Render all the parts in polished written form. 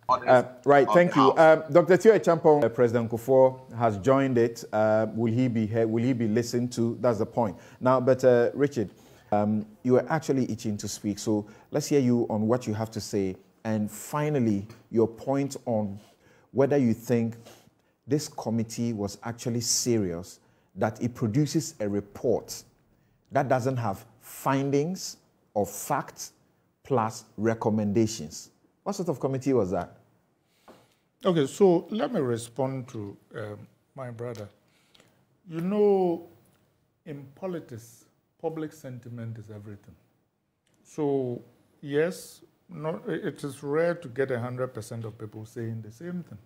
Right, thank you. Dr. Tio Champong, President Kufuor has joined it. Will he be here? Will he be listened to? That's the point. Now, but Richard, you were actually itching to speak, so let's hear you on what you have to say. And finally, your point on whether you think this committee was actually serious, that it produces a report that doesn't have findings or facts plus recommendations. What sort of committee was that? Okay, so let me respond to my brother. You know, in politics, public sentiment is everything. So, yes, it is rare to get 100% of people saying the same thing.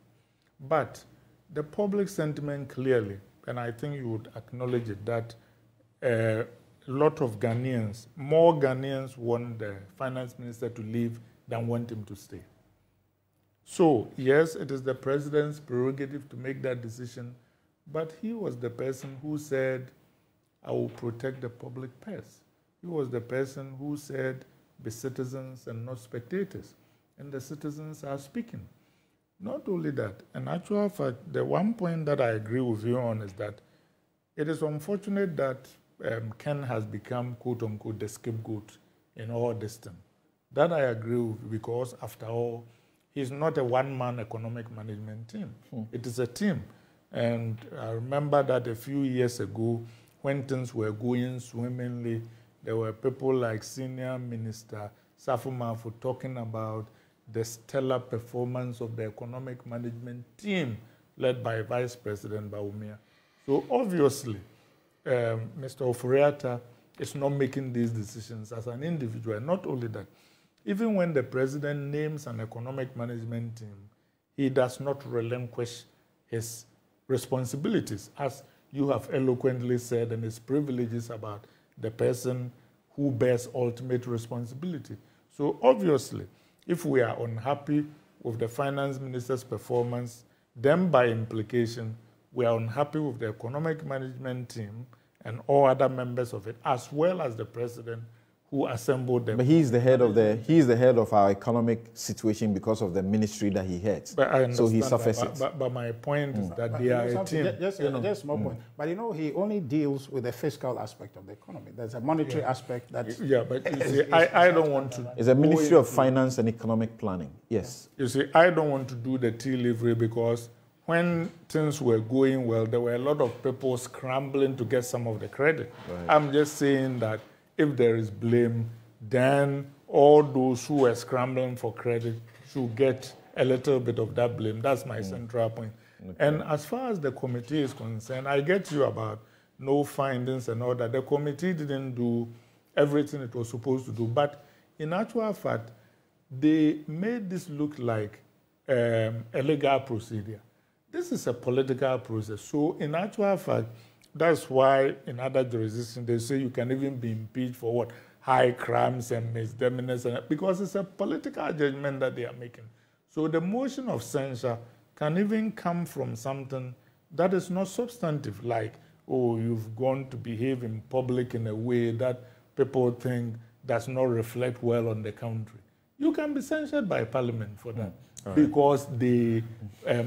But the public sentiment clearly, and I think you would acknowledge it, that a lot of Ghanaians, more Ghanaians want the finance minister to leave than want him to stay. So, yes, it is the president's prerogative to make that decision, but he was the person who said, I will protect the public purse. He was the person who said, be citizens and not spectators. And the citizens are speaking. Not only that, in actual fact, the one point that I agree with you on is that it is unfortunate that Ken has become, quote unquote, the scapegoat in all this thing. That I agree with, because after all, he's not a one-man economic management team. It is a team. And I remember that a few years ago, when things were going swimmingly, there were people like Senior Minister Safumafu talking about the stellar performance of the economic management team led by Vice President Bawumia. So obviously, Mr. Ofori Atta is not making these decisions as an individual. And not only that, even when the president names an economic management team, he does not relinquish his responsibilities, as you have eloquently said, and his privileges about the person who bears ultimate responsibility. So obviously, if we are unhappy with the finance minister's performance, then by implication, we are unhappy with the economic management team and all other members of it, as well as the president who assembled them. But he's the head of our economic situation because of the ministry that he heads. But I understand so he suffers it. But my point is that they are a team. Just more point. But you know, he only deals with the fiscal aspect of the economy. There's a monetary aspect that. Yeah, but you see, I don't want to. It's a Ministry of Finance and Economic Planning. Yes. You see, I don't want to do the tea livery, because when things were going well, there were a lot of people scrambling to get some of the credit. Right. I'm just saying that if there is blame, then all those who were scrambling for credit should get a little bit of that blame. That's my central point. Okay. And as far as the committee is concerned, I get you about no findings and all that. The committee didn't do everything it was supposed to do. But in actual fact, they made this look like a legal procedure. This is a political process. So in actual fact, that's why in other jurisdictions they say you can even be impeached for what? High crimes and misdemeanors, because it's a political judgment that they are making. So the motion of censure can even come from something that is not substantive, like, oh, you've gone to behave in public in a way that people think does not reflect well on the country. You can be censured by Parliament for that. Because they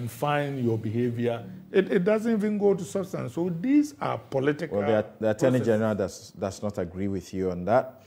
find your behavior. It doesn't even go to substance. So these are political Well, the Attorney General does not agree with you on that.